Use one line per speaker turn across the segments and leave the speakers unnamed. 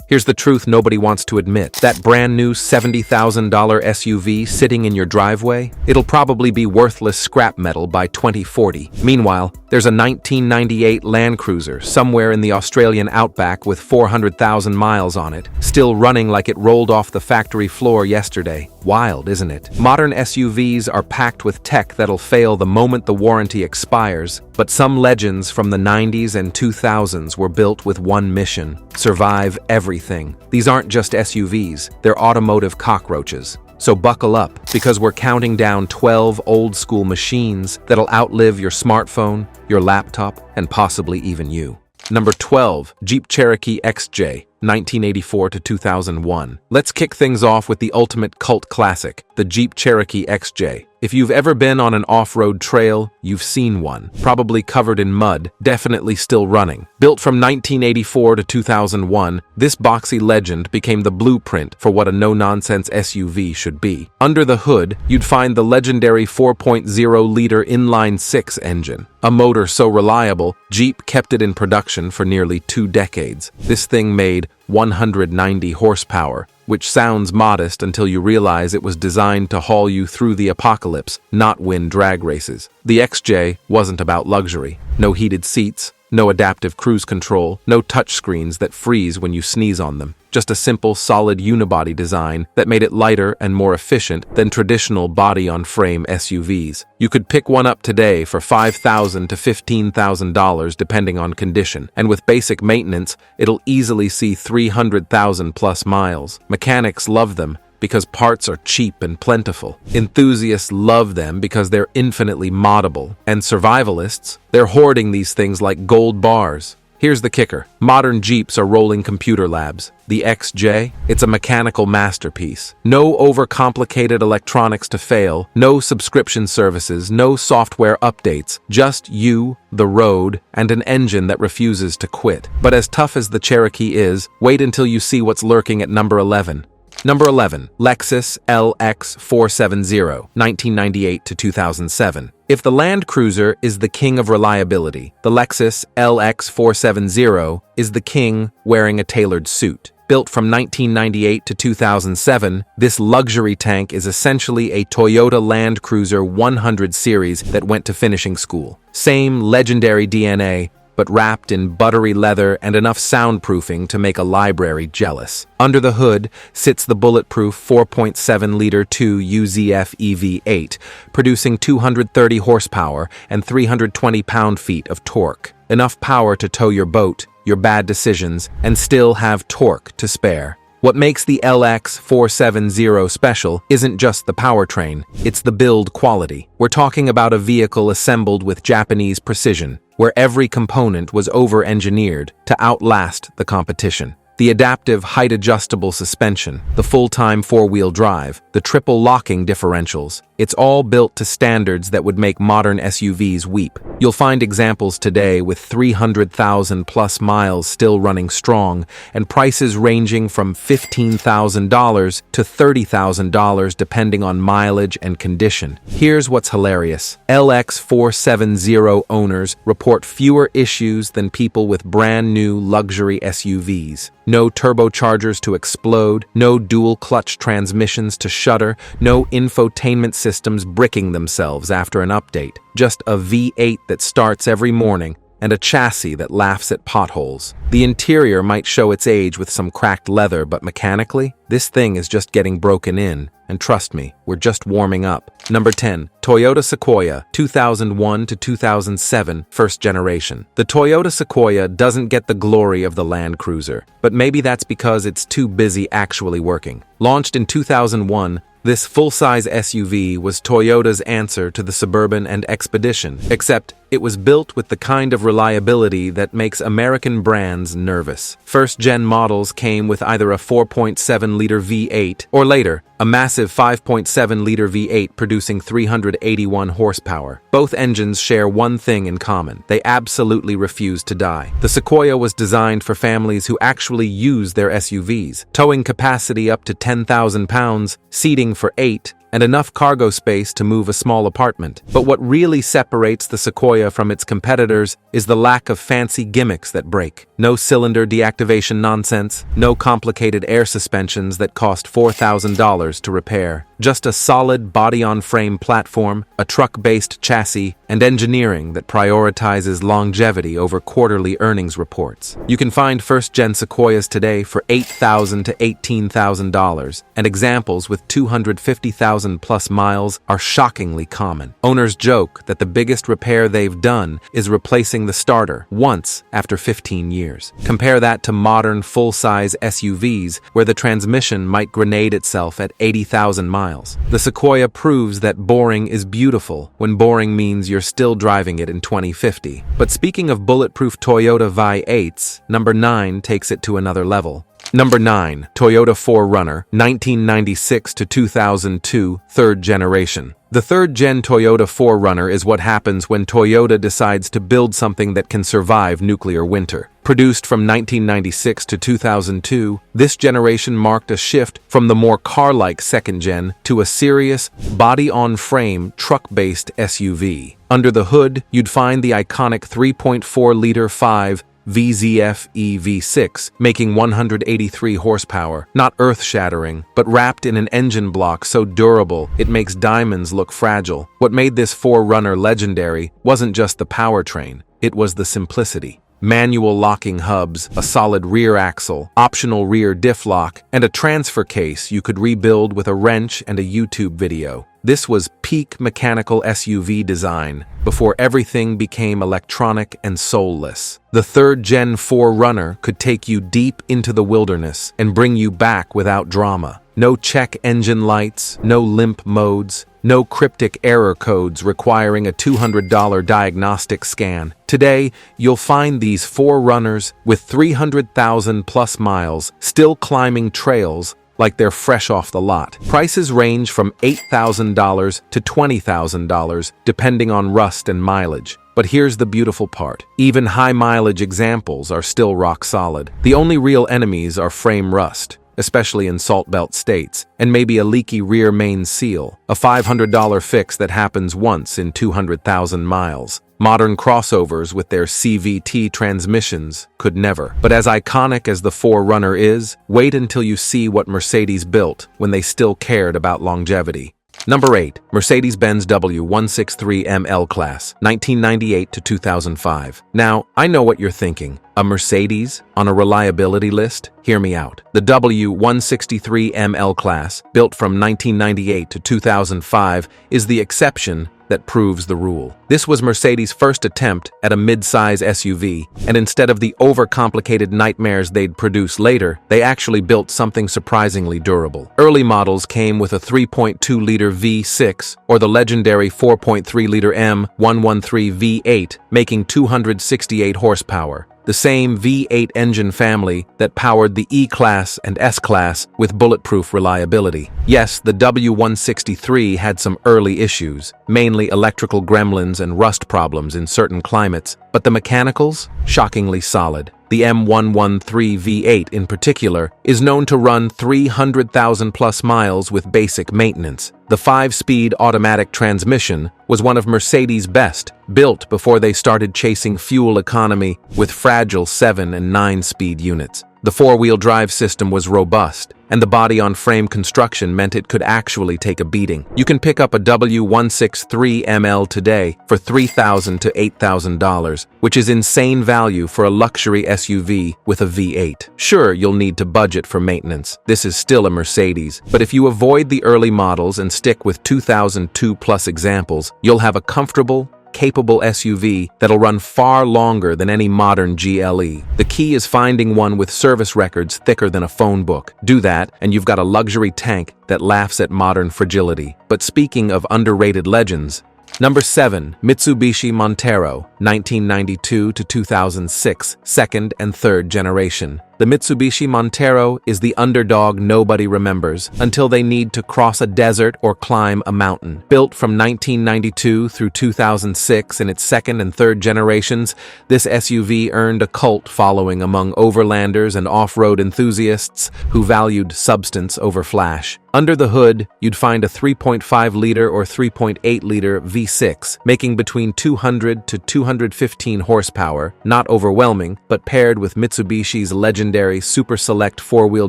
Here's the truth nobody wants to admit. That brand new $70,000 SUV sitting in your driveway, it'll probably be worthless scrap metal by 2040. Meanwhile, there's a 1998 Land Cruiser somewhere in the Australian outback with 400,000 miles on it, still running like it rolled off the factory floor yesterday. Wild, isn't it? Modern SUVs are packed with tech that'll fail the moment the warranty expires, but some legends from the 90s and 2000s were built with one mission: survive everything. These aren't just SUVs, they're automotive cockroaches. So buckle up, because we're counting down 12 old-school machines that'll outlive your smartphone, your laptop, and possibly even you. Number 12, Jeep Cherokee XJ, 1984 to 2001. Let's kick things off with the ultimate cult classic, the Jeep Cherokee XJ. If you've ever been on an off-road trail, you've seen one. Probably covered in mud, definitely still running. Built from 1984 to 2001, this boxy legend became the blueprint for what a no-nonsense SUV should be. Under the hood, you'd find the legendary 4.0-liter inline-six engine. A motor so reliable, Jeep kept it in production for nearly 2 decades. This thing made 190 horsepower, which sounds modest until you realize it was designed to haul you through the apocalypse, not win drag races. The XJ wasn't about luxury. No heated seats, no adaptive cruise control, no touchscreens that freeze when you sneeze on them. Just a simple, solid unibody design that made it lighter and more efficient than traditional body-on-frame SUVs. You could pick one up today for $5,000 to $15,000 depending on condition, and with basic maintenance, it'll easily see 300,000 plus miles. Mechanics love them because parts are cheap and plentiful. Enthusiasts love them because they're infinitely moddable. And survivalists, they're hoarding these things like gold bars. Here's the kicker. Modern Jeeps are rolling computer labs. The XJ, it's a mechanical masterpiece. No overcomplicated electronics to fail, no subscription services, no software updates, just you, the road, and an engine that refuses to quit. But as tough as the Cherokee is, wait until you see what's lurking at number 11. Number 11, Lexus LX 470, 1998 to 2007. If the Land Cruiser is the king of reliability, the Lexus LX 470 is the king wearing a tailored suit. Built from 1998 to 2007, this luxury tank is essentially a Toyota Land Cruiser 100 series that went to finishing school. Same legendary DNA, but wrapped in buttery leather and enough soundproofing to make a library jealous. Under the hood sits the bulletproof 4.7-liter 2 UZF EV8, producing 230 horsepower and 320 pound-feet of torque. Enough power to tow your boat, your bad decisions, and still have torque to spare. What makes the LX 470 special isn't just the powertrain, it's the build quality. We're talking about a vehicle assembled with Japanese precision, where every component was over-engineered to outlast the competition. The adaptive height-adjustable suspension, the full-time four-wheel drive, the triple locking differentials, it's all built to standards that would make modern SUVs weep. You'll find examples today with 300,000 plus miles still running strong and prices ranging from $15,000 to $30,000 depending on mileage and condition. Here's what's hilarious. LX 470 owners report fewer issues than people with brand new luxury SUVs. No turbochargers to explode, no dual clutch transmissions to shudder, no infotainment systems bricking themselves after an update. Just a V8 that starts every morning and a chassis that laughs at potholes. The interior might show its age with some cracked leather, but mechanically, this thing is just getting broken in. And trust me, we're just warming up. Number 10, Toyota Sequoia, 2001 to 2007, first generation. The Toyota Sequoia doesn't get the glory of the Land Cruiser, but maybe that's because it's too busy actually working. Launched in 2001, this full-size SUV was Toyota's answer to the Suburban and Expedition, except it was built with the kind of reliability that makes American brands nervous. First-gen models came with either a 4.7-liter V8 or later, a massive 5.7-liter V8 producing 381 horsepower. Both engines share one thing in common: they absolutely refuse to die. The Sequoia was designed for families who actually use their SUVs, towing capacity up to 10,000 pounds, seating for 8, and enough cargo space to move a small apartment. But what really separates the Sequoia from its competitors is the lack of fancy gimmicks that break. No cylinder deactivation nonsense, no complicated air suspensions that cost $4,000 to repair. Just a solid body-on-frame platform, a truck-based chassis, and engineering that prioritizes longevity over quarterly earnings reports. You can find first-gen Sequoias today for $8,000 to $18,000, and examples with 250,000-plus miles are shockingly common. Owners joke that the biggest repair they've done is replacing the starter once after 15 years. Compare that to modern full-size SUVs where the transmission might grenade itself at 80,000 miles. The Sequoia proves that boring is beautiful when boring means you're still driving it in 2050. But speaking of bulletproof Toyota V8s, number 9 takes it to another level. Number 9, Toyota 4Runner, 1996 to 2002, third generation. The third-gen Toyota 4Runner is what happens when Toyota decides to build something that can survive nuclear winter. Produced from 1996 to 2002, this generation marked a shift from the more car-like second-gen to a serious, body-on-frame, truck-based SUV. Under the hood, you'd find the iconic 3.4-liter 5 VZF-E V6, making 183 horsepower, not earth-shattering, but wrapped in an engine block so durable it makes diamonds look fragile. What made this 4Runner legendary wasn't just the powertrain, it was the simplicity. Manual locking hubs, a solid rear axle, optional rear diff lock, and a transfer case you could rebuild with a wrench and a YouTube video. This was peak mechanical SUV design, before everything became electronic and soulless. The third-gen 4Runner could take you deep into the wilderness and bring you back without drama. No check engine lights, no limp modes, no cryptic error codes requiring a $200 diagnostic scan. Today, you'll find these 4Runners with 300,000-plus miles still climbing trails like they're fresh off the lot. Prices range from $8,000 to $20,000 depending on rust and mileage. But here's the beautiful part. Even high-mileage examples are still rock solid. The only real enemies are frame rust, especially in salt belt states, and maybe a leaky rear main seal, a $500 fix that happens once in 200,000 miles. Modern crossovers with their CVT transmissions could never. But as iconic as the 4Runner is, wait until you see what Mercedes built when they still cared about longevity. Number 8, Mercedes-Benz W163M L-Class, 1998 to 2005. Now, I know what you're thinking. A Mercedes on a reliability list? Hear me out. The W163M L-Class, built from 1998 to 2005, is the exception that proves the rule. This was Mercedes' first attempt at a mid-size SUV, and instead of the overcomplicated nightmares they'd produce later, they actually built something surprisingly durable. Early models came with a 3.2-liter V6 or the legendary 4.3-liter M113 V8, making 268 horsepower. The same V8 engine family that powered the E-Class and S-Class with bulletproof reliability. Yes, the W163 had some early issues, mainly electrical gremlins and rust problems in certain climates, but the mechanicals? Shockingly solid. The M113 V8 in particular is known to run 300,000-plus miles with basic maintenance. The 5-speed automatic transmission was one of Mercedes' best, built before they started chasing fuel economy with fragile 7- and 9-speed units. The 4-wheel drive system was robust, and the body-on-frame construction meant it could actually take a beating. You can pick up a W163ML today for $3,000 to $8,000, which is insane value for a luxury SUV with a V8. Sure, you'll need to budget for maintenance. This is still a Mercedes, but if you avoid the early models and stick with 2002-plus examples, you'll have a comfortable, capable SUV that'll run far longer than any modern GLE. The key is finding one with service records thicker than a phone book. Do that, and you've got a luxury tank that laughs at modern fragility. But speaking of underrated legends, Number 7, Mitsubishi Montero, 1992 to 2006, second and third generation. The Mitsubishi Montero is the underdog nobody remembers until they need to cross a desert or climb a mountain. Built from 1992 through 2006 in its second and third generations, this SUV earned a cult following among overlanders and off-road enthusiasts who valued substance over flash. Under the hood, you'd find a 3.5-liter or 3.8-liter V6, making between 200 to 215 horsepower, not overwhelming, but paired with Mitsubishi's legendary Super Select four-wheel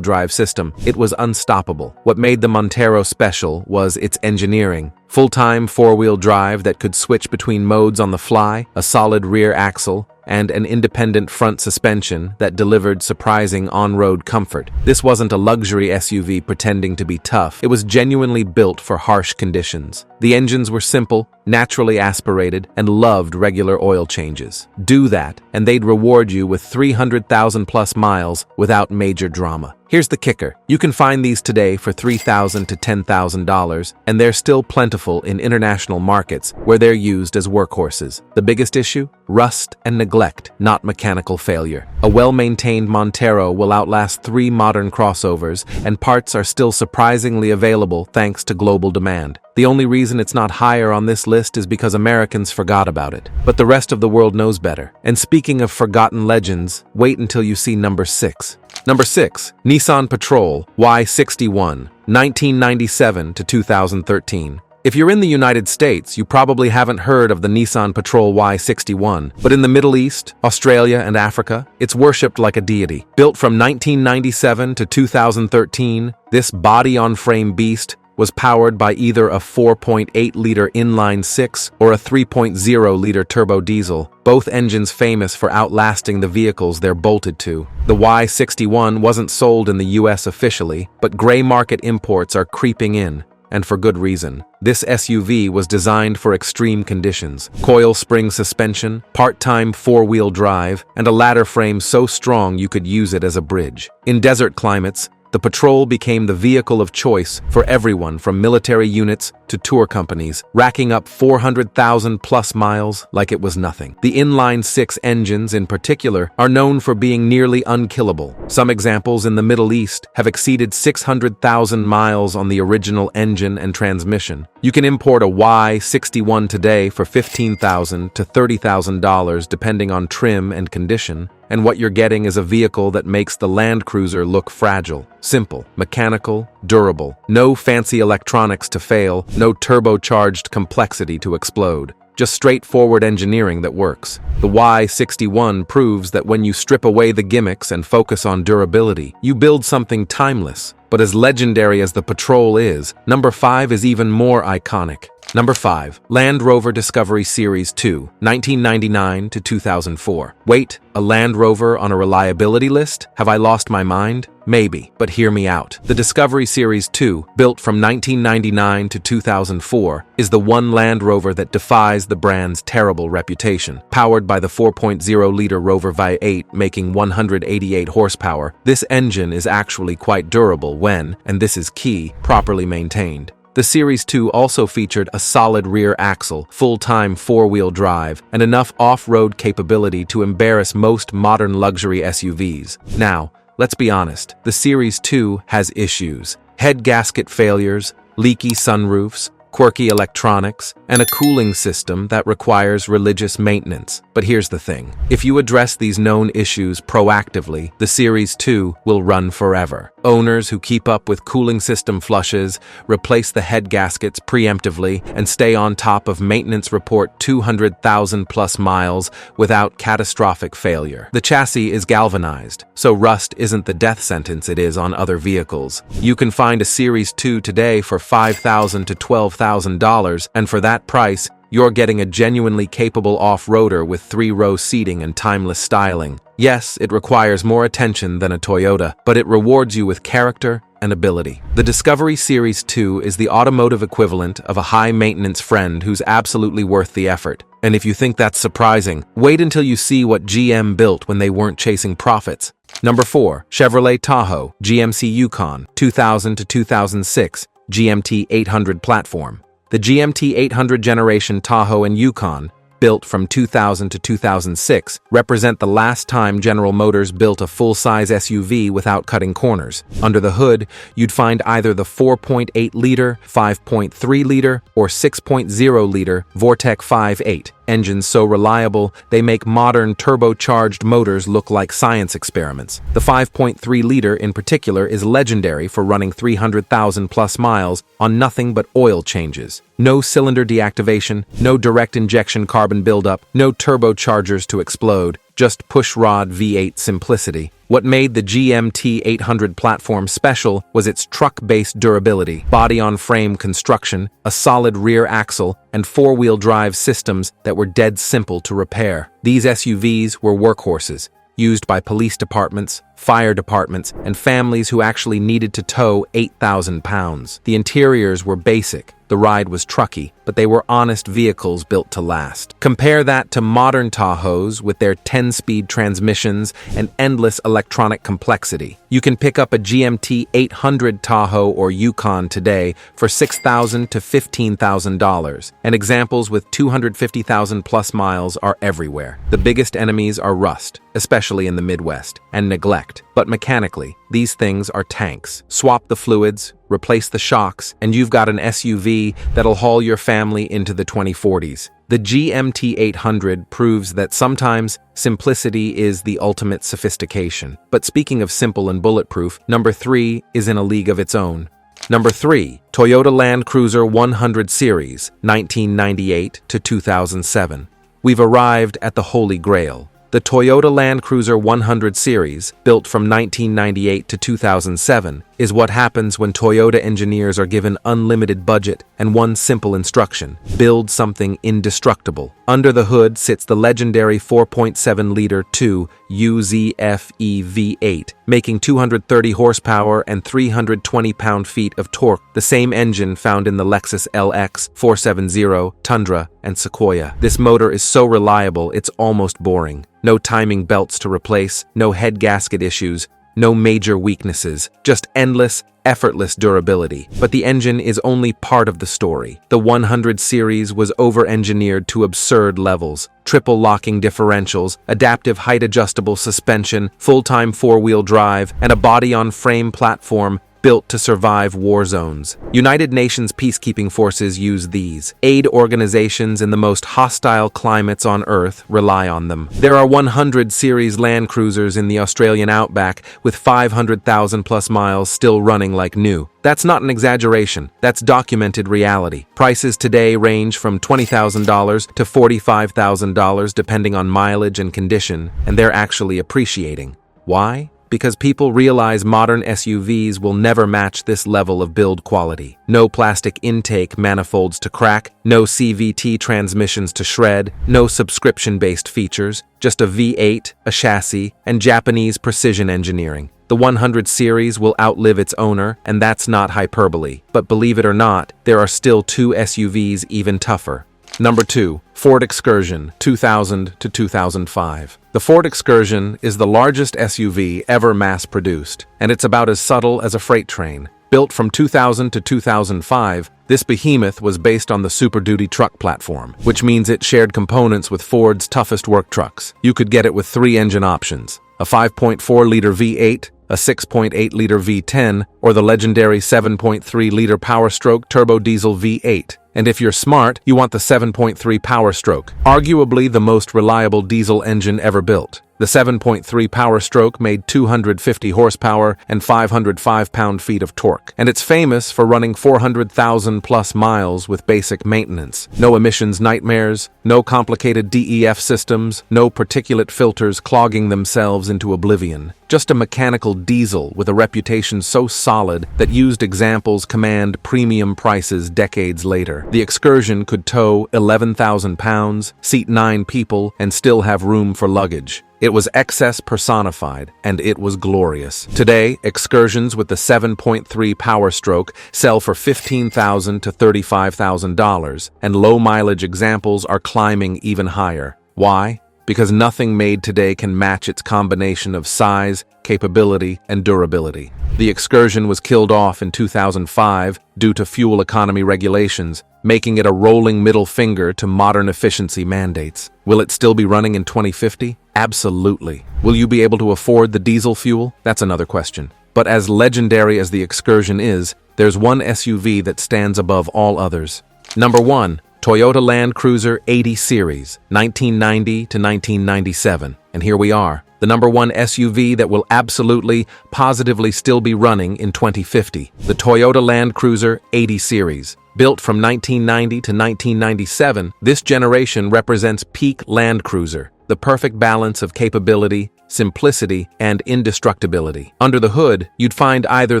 drive system, it was unstoppable. What made the Montero special was its engineering. Full-time four-wheel drive that could switch between modes on the fly, a solid rear axle, and an independent front suspension that delivered surprising on-road comfort. This wasn't a luxury SUV pretending to be tough. It was genuinely built for harsh conditions. The engines were simple, naturally aspirated, and loved regular oil changes. Do that, and they'd reward you with 300,000 plus miles without major drama. Here's the kicker. You can find these today for $3,000 to $10,000, and they're still plentiful in international markets where they're used as workhorses. The biggest issue? Rust and neglect, not mechanical failure. A well-maintained Montero will outlast 3 modern crossovers, and parts are still surprisingly available thanks to global demand. The only reason it's not higher on this list is because Americans forgot about it. But the rest of the world knows better. And speaking of forgotten legends, wait until you see number 6. Number 6, Nissan Patrol Y61, 1997 to 2013. If you're in the United States, you probably haven't heard of the Nissan Patrol Y61, but in the Middle East, Australia, and Africa, it's worshipped like a deity. Built from 1997 to 2013, this body-on-frame beast was powered by either a 4.8-liter inline-six or a 3.0-liter turbo diesel, both engines famous for outlasting the vehicles they're bolted to. The Y61 wasn't sold in the US officially, but gray market imports are creeping in, and for good reason. This SUV was designed for extreme conditions: coil spring suspension, part-time four-wheel drive, and a ladder frame so strong you could use it as a bridge. In desert climates, the Patrol became the vehicle of choice for everyone from military units to tour companies, racking up 400,000 plus miles like it was nothing. The inline-six engines in particular are known for being nearly unkillable. Some examples in the Middle East have exceeded 600,000 miles on the original engine and transmission. You can import a Y61 today for $15,000 to $30,000 depending on trim and condition. And what you're getting is a vehicle that makes the Land Cruiser look fragile, simple, mechanical, durable. No fancy electronics to fail, no turbocharged complexity to explode. Just straightforward engineering that works. The Y61 proves that when you strip away the gimmicks and focus on durability, you build something timeless. But as legendary as the Patrol is, number 5 is even more iconic. Number 5, Land Rover Discovery Series 2, 1999 to 2004. Wait, a Land Rover on a reliability list? Have I lost my mind? Maybe, but hear me out. The Discovery Series 2, built from 1999 to 2004, is the one Land Rover that defies the brand's terrible reputation. Powered by the 4.0-liter Rover V8 making 188 horsepower, this engine is actually quite durable when, and this is key, properly maintained. The Series 2 also featured a solid rear axle, full-time four-wheel drive, and enough off-road capability to embarrass most modern luxury SUVs. Now, let's be honest, the Series 2 has issues. Head gasket failures, leaky sunroofs, quirky electronics, and a cooling system that requires religious maintenance. But here's the thing. If you address these known issues proactively, the Series 2 will run forever. Owners who keep up with cooling system flushes, replace the head gaskets preemptively, and stay on top of maintenance report 200,000 plus miles without catastrophic failure. The chassis is galvanized, so rust isn't the death sentence it is on other vehicles. You can find a Series 2 today for $5,000 to $12,000, and for that price, you're getting a genuinely capable off-roader with 3-row seating and timeless styling. Yes, it requires more attention than a Toyota, but it rewards you with character and ability. The Discovery Series 2 is the automotive equivalent of a high-maintenance friend who's absolutely worth the effort. And if you think that's surprising, wait until you see what GM built when they weren't chasing profits. Number 4, Chevrolet Tahoe, GMC Yukon, 2000 to 2006, GMT 800 platform. The GMT 800 generation Tahoe and Yukon, built from 2000 to 2006, represent the last time General Motors built a full-size SUV without cutting corners. Under the hood, you'd find either the 4.8-liter, 5.3-liter, or 6.0-liter Vortec 5.8. Engines so reliable, they make modern turbocharged motors look like science experiments. The 5.3-liter in particular is legendary for running 300,000+ miles on nothing but oil changes. No cylinder deactivation, no direct injection carbon buildup, no turbochargers to explode, just pushrod V8 simplicity. What made the GMT 800 platform special was its truck-based durability, body-on-frame construction, a solid rear axle, and four-wheel drive systems that were dead simple to repair. These SUVs were workhorses, used by police departments, fire departments, and families who actually needed to tow 8,000 pounds. The interiors were basic, the ride was trucky, but they were honest vehicles built to last. Compare that to modern Tahoes with their 10-speed transmissions and endless electronic complexity. You can pick up a GMT 800 Tahoe or Yukon today for $6,000 to $15,000, and examples with 250,000+ miles are everywhere. The biggest enemies are rust, especially in the Midwest, and neglect. But mechanically, these things are tanks. Swap the fluids, replace the shocks, and you've got an SUV that'll haul your family into the 2040s. The GMT 800 proves that sometimes simplicity is the ultimate sophistication. But speaking of simple and bulletproof, number 3 is in a league of its own. Number 3, Toyota Land Cruiser 100 Series, 1998 to 2007. We've arrived at the Holy Grail. The Toyota Land Cruiser 100 Series, built from 1998 to 2007, is what happens when Toyota engineers are given unlimited budget and one simple instruction: build something indestructible. Under the hood sits the legendary 4.7-liter 2 UZF-E V8, making 230 horsepower and 320 pound-feet of torque, the same engine found in the Lexus LX, 470, Tundra, and Sequoia. This motor is so reliable it's almost boring. No timing belts to replace, no head gasket issues, no major weaknesses, just endless, effortless durability. But the engine is only part of the story. The 100 series was over-engineered to absurd levels. Triple locking differentials, adaptive height-adjustable suspension, full-time four-wheel drive, and a body-on-frame platform built to survive war zones. United Nations peacekeeping forces use these. Aid organizations in the most hostile climates on Earth rely on them. There are 100 series Land Cruisers in the Australian outback with 500,000+ miles still running like new. That's not an exaggeration, that's documented reality. Prices today range from $20,000 to $45,000 depending on mileage and condition, and they're actually appreciating. Why? Because people realize modern SUVs will never match this level of build quality. No plastic intake manifolds to crack, no CVT transmissions to shred, no subscription-based features, just a V8, a chassis, and Japanese precision engineering. The 100 series will outlive its owner, and that's not hyperbole. But believe it or not, there are still two SUVs even tougher. Number 2, Ford Excursion, 2000 to 2005. The Ford Excursion is the largest SUV ever mass-produced, and it's about as subtle as a freight train. Built from 2000 to 2005, this behemoth was based on the Super Duty truck platform, which means it shared components with Ford's toughest work trucks. You could get it with 3 engine options: a 5.4-liter V8, a 6.8-liter V10, or the legendary 7.3-liter Power-Stroke turbo diesel V8. And if you're smart, you want the 7.3 Power-Stroke, arguably the most reliable diesel engine ever built. The 7.3 Power-Stroke made 250 horsepower and 505 pound-feet of torque, and it's famous for running 400,000+ miles with basic maintenance. No emissions nightmares, no complicated DEF systems, no particulate filters clogging themselves into oblivion. Just a mechanical diesel with a reputation so solid that used examples command premium prices decades later. The Excursion could tow 11,000 pounds, seat 9 people, and still have room for luggage. It was excess personified, and it was glorious. Today, Excursions with the 7.3 Power-Stroke sell for $15,000 to $35,000, and low-mileage examples are climbing even higher. Why? Because nothing made today can match its combination of size, capability, and durability. The Excursion was killed off in 2005 due to fuel economy regulations, making it a rolling middle finger to modern efficiency mandates. Will it still be running in 2050? Absolutely. Will you be able to afford the diesel fuel? That's another question. But as legendary as the Excursion is, there's one SUV that stands above all others. Number 1. Toyota Land Cruiser 80 Series, 1990 to 1997. And here we are, the number 1 SUV that will absolutely, positively still be running in 2050. The Toyota Land Cruiser 80 Series. Built from 1990 to 1997, this generation represents peak Land Cruiser, the perfect balance of capability, simplicity, and indestructibility. Under the hood, you'd find either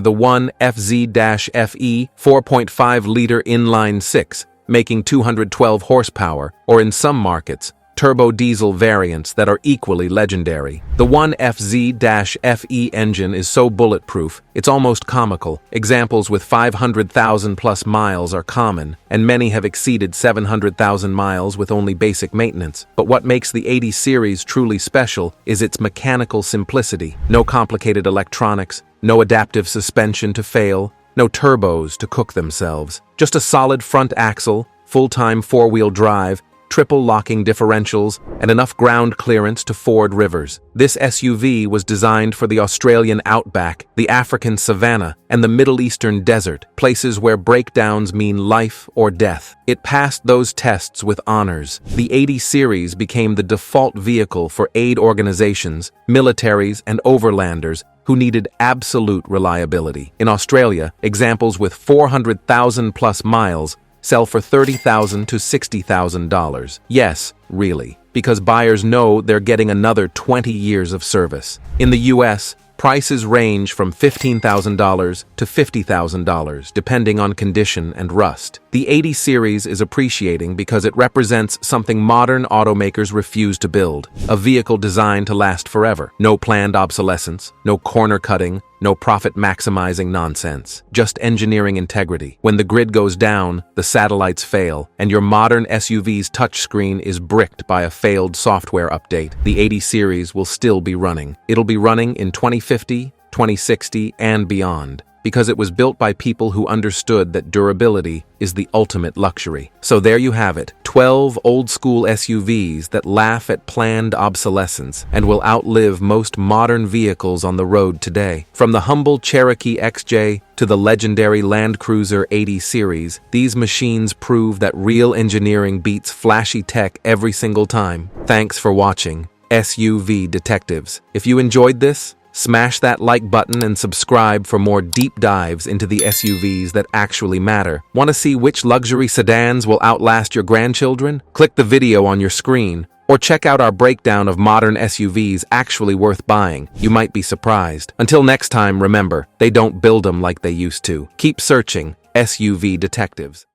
the 1FZ-FE 4.5-liter inline-6, making 212 horsepower, or in some markets, turbo diesel variants that are equally legendary. The 1FZ-FE engine is so bulletproof, it's almost comical. Examples with 500,000 plus miles are common, and many have exceeded 700,000 miles with only basic maintenance. But what makes the 80 series truly special is its mechanical simplicity. No complicated electronics, no adaptive suspension to fail, no turbos to cook themselves. Just a solid front axle, full-time four-wheel drive, triple locking differentials, and enough ground clearance to ford rivers. This SUV was designed for the Australian outback, the African savanna, and the Middle Eastern desert, places where breakdowns mean life or death. It passed those tests with honors. The 80 series became the default vehicle for aid organizations, militaries, and overlanders who needed absolute reliability. In Australia, examples with 400,000 plus miles sell for $30,000 to $60,000. Yes, really, because buyers know they're getting another 20 years of service. In the US, prices range from $15,000 to $50,000, depending on condition and rust. The 80 series is appreciating because it represents something modern automakers refuse to build, a vehicle designed to last forever. No planned obsolescence, no corner cutting, no profit-maximizing nonsense, just engineering integrity. When the grid goes down, the satellites fail, and your modern SUV's touchscreen is bricked by a failed software update, the 80 series will still be running. It'll be running in 2050, 2060, and beyond, because it was built by people who understood that durability is the ultimate luxury. So there you have it, 12 old-school SUVs that laugh at planned obsolescence and will outlive most modern vehicles on the road today. From the humble Cherokee XJ to the legendary Land Cruiser 80 series, these machines prove that real engineering beats flashy tech every single time. Thanks for watching SUV Detectives. If you enjoyed this, smash that like button and subscribe for more deep dives into the SUVs that actually matter. Want to see which luxury sedans will outlast your grandchildren? Click the video on your screen, or check out our breakdown of modern SUVs actually worth buying. You might be surprised. Until next time, remember, they don't build them like they used to. Keep searching, SUV Detectives.